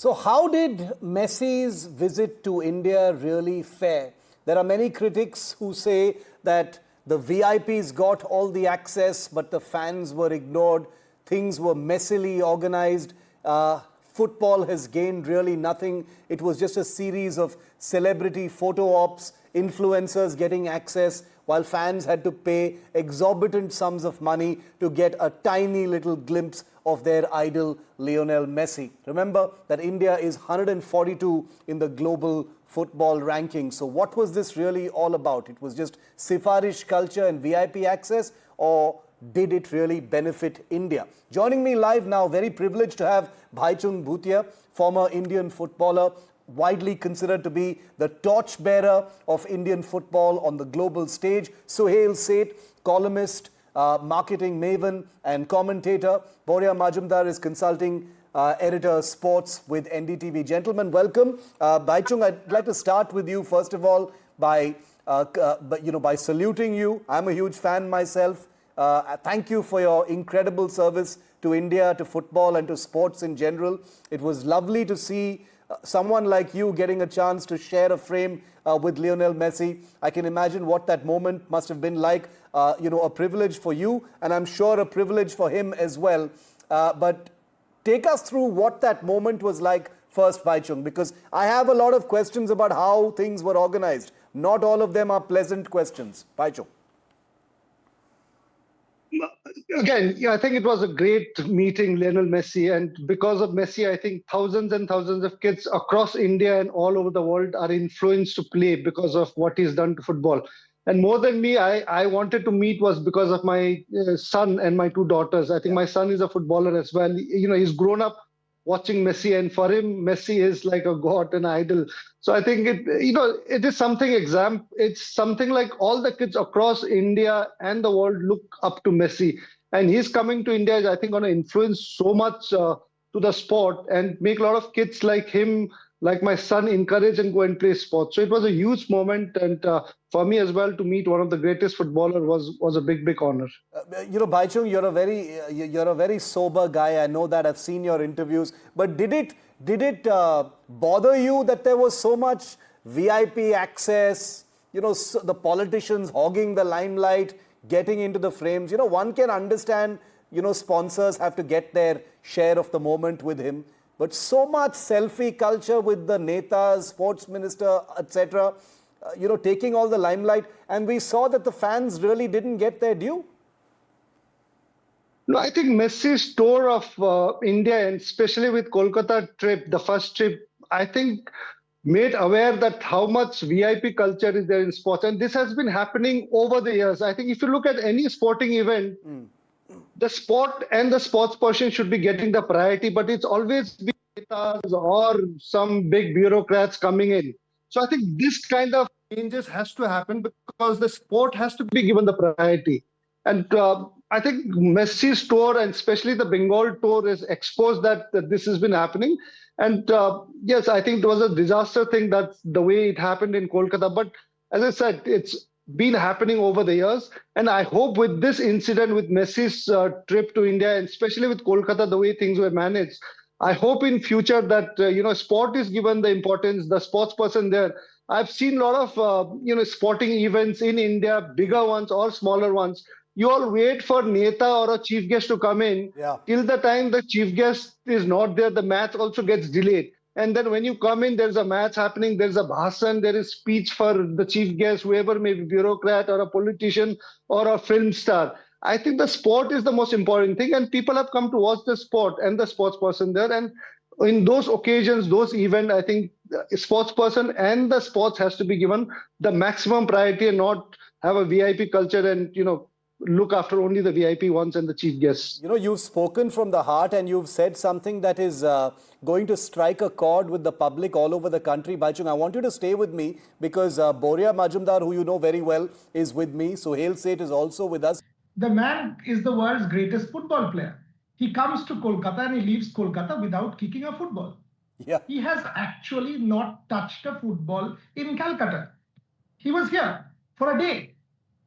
So how did Messi's visit to India really fare? There are many critics who say that the VIPs got all the access, but the fans were ignored. Things were messily organized. Football has gained really nothing. It was just a series of celebrity photo ops, influencers getting access, while fans had to pay exorbitant sums of money to get a tiny little glimpse of their idol, Lionel Messi. Remember that India is 142 in the global football ranking. So what was this really all about? It was just Sifarish culture and VIP access, or did it really benefit India? Joining me live now, very privileged to have Bhaichung Bhutia, former Indian footballer, widely considered to be the torchbearer of Indian football on the global stage. Suhel, Seth, columnist, marketing maven and commentator. Boria Majumdar is consulting editor sports with NDTV. Gentlemen, welcome. Bhaichung, I'd like to start with you first of all by saluting you. I'm a huge fan myself. Thank you for your incredible service to India, to football and to sports in general. It was lovely to see someone like you getting a chance to share a frame with Lionel Messi. I can imagine what that moment must have been like. A privilege for you, and I'm sure a privilege for him as well. But take us through what that moment was like first, Bhaichung, because I have a lot of questions about how things were organized. Not all of them are pleasant questions. Bhaichung. Again, I think it was a great meeting Lionel Messi, and because of Messi, I think thousands and thousands of kids across India and all over the world are influenced to play because of what he's done to football. And more than me, I wanted to meet was because of my son and my two daughters. I think my son is a footballer as well. He's grown up watching Messi, and for him, Messi is like a god, an idol. So I think it is something it's something like all the kids across India and the world look up to Messi. And he's coming to India is, I think, going to influence so much to the sport and make a lot of kids like him, like my son, encourage and go and play sports. So it was a huge moment, and for me as well to meet one of the greatest footballers was a big honor. Bhaichung, you're a very sober guy. I know that. I've seen your interviews. But did it bother you that there was so much VIP access? The politicians hogging the limelight, getting into the frames. One can understand. Sponsors have to get their share of the moment with him. But so much selfie culture with the netas, sports minister, etc., taking all the limelight. And we saw that the fans really didn't get their due. No, I think Messi's tour of India, and especially with Kolkata trip, the first trip, I think made aware that how much VIP culture is there in sports. And this has been happening over the years. I think if you look at any sporting event, the sport and the sports person should be getting the priority, but it's always been or some big bureaucrats coming in. So I think this kind of changes has to happen because the sport has to be given the priority. And I think Messi's tour, and especially the Bengal tour, is exposed that this has been happening. And yes, I think it was a disaster thing, that's the way it happened in Kolkata. But as I said, it's been happening over the years. And I hope with this incident, with Messi's trip to India, and especially with Kolkata, the way things were managed, I hope in future that, sport is given the importance, the sports person there. I've seen a lot of, sporting events in India, bigger ones or smaller ones. You all wait for Neta or a chief guest to come in. Yeah. Till the time the chief guest is not there, the match also gets delayed. And then when you come in, there's a match happening, there's a bhasan, there is speech for the chief guest, whoever may be bureaucrat or a politician or a film star. I think the sport is the most important thing, and people have come to watch the sport and the sports person there. And in those occasions, those events, I think the sports person and the sports has to be given the maximum priority and not have a VIP culture and, look after only the VIP ones and the chief guests. You've spoken from the heart, and you've said something that is going to strike a chord with the public all over the country. Bhaichung, I want you to stay with me because Boria Majumdar, who you know very well, is with me. Suhel Seth is also with us. The man is the world's greatest football player. He comes to Kolkata and he leaves Kolkata without kicking a football. Yeah. He has actually not touched a football in Calcutta. He was here for a day.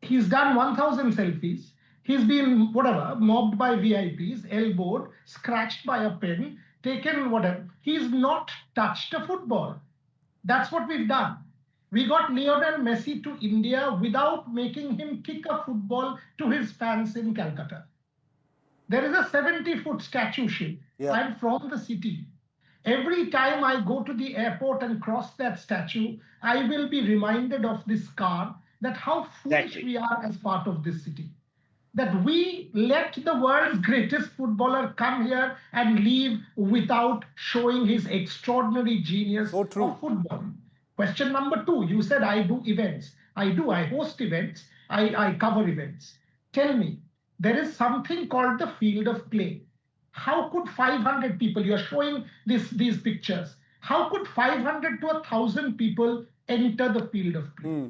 He's done 1,000 selfies. He's been, mobbed by VIPs, elbowed, scratched by a pen. taken whatever. He's not touched a football. That's what we've done. We got Lionel Messi to India without making him kick a football to his fans in Calcutta. There is a 70-foot statue, Shiv. Yeah. I'm from the city. Every time I go to the airport and cross that statue, I will be reminded of this car, that how foolish we are as part of this city. That we let the world's greatest footballer come here and leave without showing his extraordinary genius So true. of football. Question number 2, you said I do events. I do, I host events, I cover events. Tell me, there is something called the field of play. How could 500 people, you're showing these pictures, how could 500 to 1,000 people enter the field of play?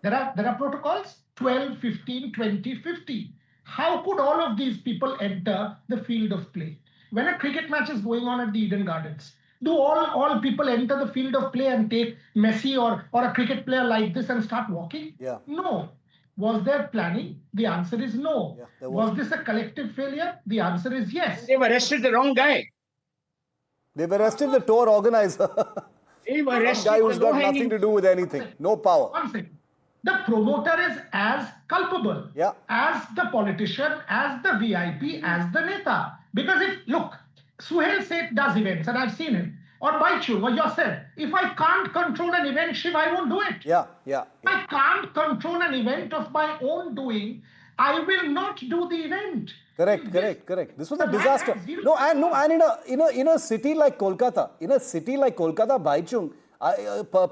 There are protocols, 12, 15, 20, 50. How could all of these people enter the field of play? When a cricket match is going on at the Eden Gardens, do all people enter the field of play and take Messi or a cricket player like this and start walking? Yeah. No. Was there planning? The answer is no. Yeah, was this a collective failure? The answer is yes. They've arrested the wrong guy. They've arrested the tour organizer. They've Some arrested guy who's the got low-hanging nothing to do with anything. No power. One second. The promoter is as culpable as the politician, as the VIP, as the neta. Because look, Suhel Seth does events, and I've seen him. Or Baichu, or yourself. If I can't control an event, Shiv, I won't do it. Yeah. If I can't control an event of my own doing, I will not do the event. Correct. This was a disaster. In a city like Kolkata, Baichung,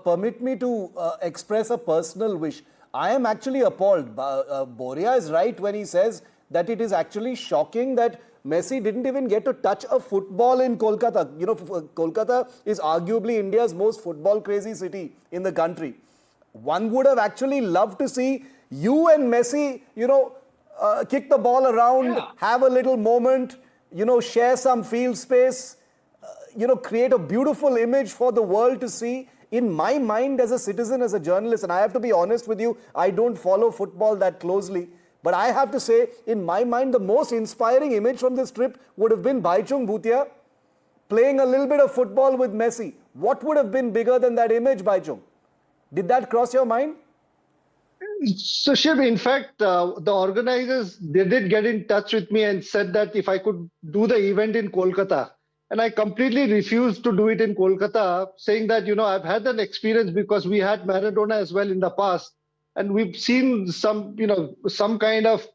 permit me to express a personal wish. I am actually appalled. Boria is right when he says that it is actually shocking that Messi didn't even get to touch a football in Kolkata. You know, Kolkata is arguably India's most football crazy city in the country. One would have actually loved to see you and Messi, kick the ball around, have a little moment, share some field space, create a beautiful image for the world to see. In my mind as a citizen, as a journalist, and I have to be honest with you, I don't follow football that closely. But I have to say, in my mind, the most inspiring image from this trip would have been Baichung Bhutia playing a little bit of football with Messi. What would have been bigger than that image, Baichung? Did that cross your mind? So Shiv, in fact, the organizers, they did get in touch with me and said that if I could do the event in Kolkata. And I completely refused to do it in Kolkata, saying that, I've had an experience because we had Maradona as well in the past. And we've seen some kind of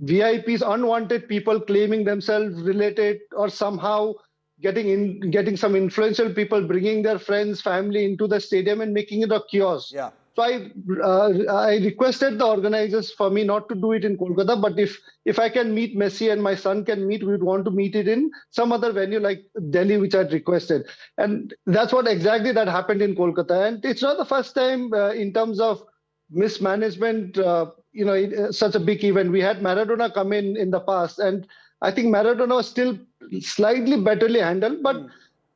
VIPs, unwanted people claiming themselves related or somehow getting some influential people, bringing their friends, family into the stadium and making it a kiosk. Yeah. So I requested the organizers for me not to do it in Kolkata, but if I can meet Messi and my son can meet, we would want to meet it in some other venue like Delhi, which I'd requested. And that's what exactly that happened in Kolkata. And it's not the first time in terms of mismanagement, such a big event. We had Maradona come in the past, and I think Maradona was still slightly betterly handled, but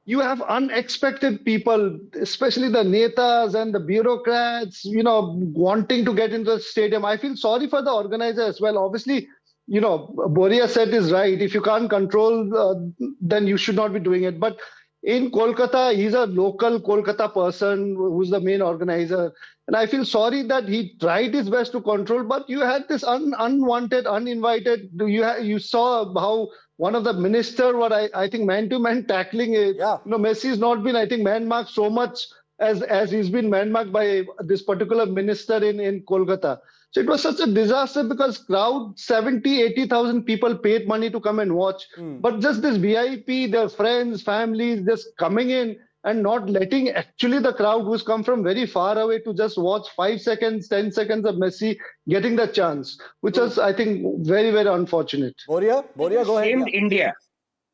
you have unexpected people, especially the netas and the bureaucrats, wanting to get into the stadium. I feel sorry for the organizer as well. Obviously, Boria said is right. If you can't control, then you should not be doing it. But in Kolkata, he's a local Kolkata person who's the main organizer. And I feel sorry that he tried his best to control, but you had this unwanted, uninvited. You saw how one of the minister were, I think, man-to-man tackling it. Yeah. Messi's not been, I think, man-marked so much as he's been man-marked by this particular minister in Kolkata. So it was such a disaster because crowd, 70, 80,000 people paid money to come and watch. But just this VIP, their friends, families, just coming in and not letting actually the crowd who's come from very far away to just watch 5 seconds, 10 seconds of Messi getting the chance, which was, I think, very, very unfortunate. Boria, go ahead. Shamed India.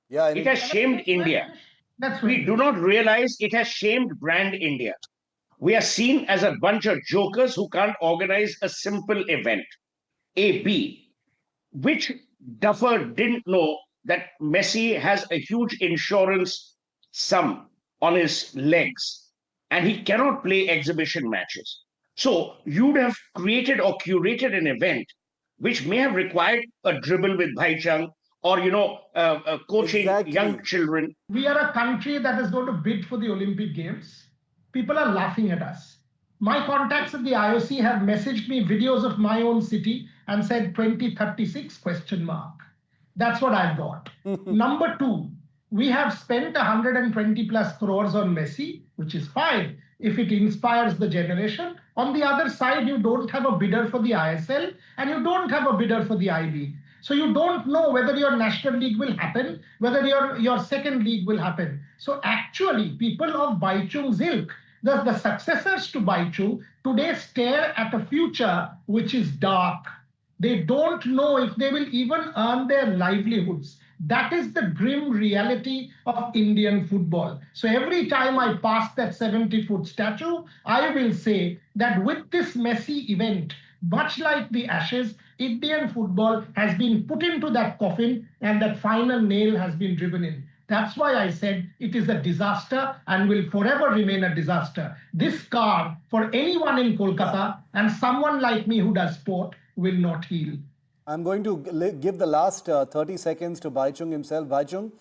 Yeah, It has shamed India. That's We right. do not realize it has shamed brand India. We are seen as a bunch of jokers who can't organize a simple event. B, which duffer didn't know that Messi has a huge insurance sum on his legs and he cannot play exhibition matches. So you'd have created or curated an event which may have required a dribble with Bhaichung or, coaching Exactly. young children. We are a country that is going to bid for the Olympic Games. People are laughing at us. My contacts at the IOC have messaged me videos of my own city and said 2036 question mark. That's what I've got. Number two, we have spent 120 plus crores on Messi, which is fine if it inspires the generation. On the other side, you don't have a bidder for the ISL and you don't have a bidder for the I League. So you don't know whether your national league will happen, whether your second league will happen. So actually, people of Baichung's ilk, the successors to Baichung, today stare at a future which is dark. They don't know if they will even earn their livelihoods. That is the grim reality of Indian football. So every time I pass that 70-foot statue, I will say that with this Messi event, much like the Ashes, Indian football has been put into that coffin and that final nail has been driven in. That's why I said it is a disaster and will forever remain a disaster. This scar for anyone in Kolkata and someone like me who does sport will not heal. I'm going to give the last 30 seconds to Baichung himself. Baichung,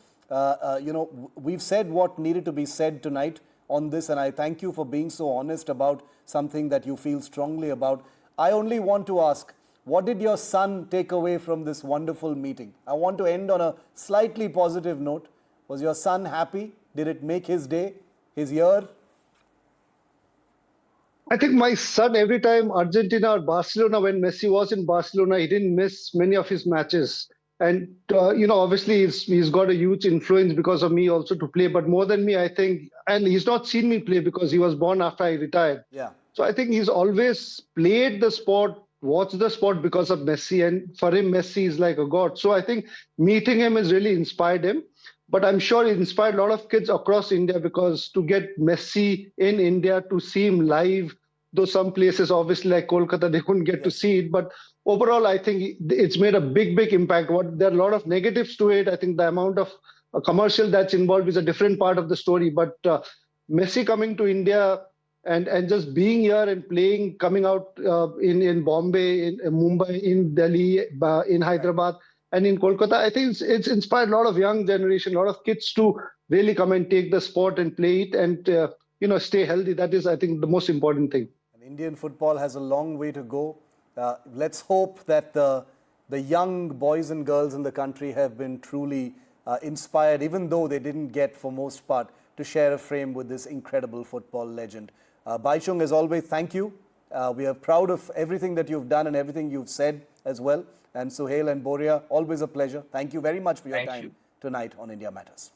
we've said what needed to be said tonight on this, and I thank you for being so honest about something that you feel strongly about. I only want to ask, what did your son take away from this wonderful meeting? I want to end on a slightly positive note. Was your son happy? Did it make his day, his year? I think my son, every time Argentina or Barcelona, when Messi was in Barcelona, he didn't miss many of his matches. And, obviously he's got a huge influence because of me also to play. But more than me, I think, and he's not seen me play because he was born after I retired. Yeah. So I think he's always played the sport, watched the sport because of Messi. And for him, Messi is like a god. So I think meeting him has really inspired him. But I'm sure it inspired a lot of kids across India, because to get Messi in India, to see him live, though some places, obviously like Kolkata, they couldn't get to see it. But overall, I think it's made a big, big impact. There are a lot of negatives to it. I think the amount of commercial that's involved is a different part of the story. But Messi coming to India and just being here and playing, coming out in Bombay, in Mumbai, in Delhi, in Hyderabad, and in Kolkata, I think it's inspired a lot of young generation, a lot of kids to really come and take the sport and play it and stay healthy. That is, I think, the most important thing. And Indian football has a long way to go. Let's hope that the young boys and girls in the country have been truly inspired, even though they didn't get, for most part, to share a frame with this incredible football legend. Baichung, as always, thank you. We are proud of everything that you've done and everything you've said as well. And Suhel and Boria, always a pleasure. Thank you very much for your time tonight on India Matters.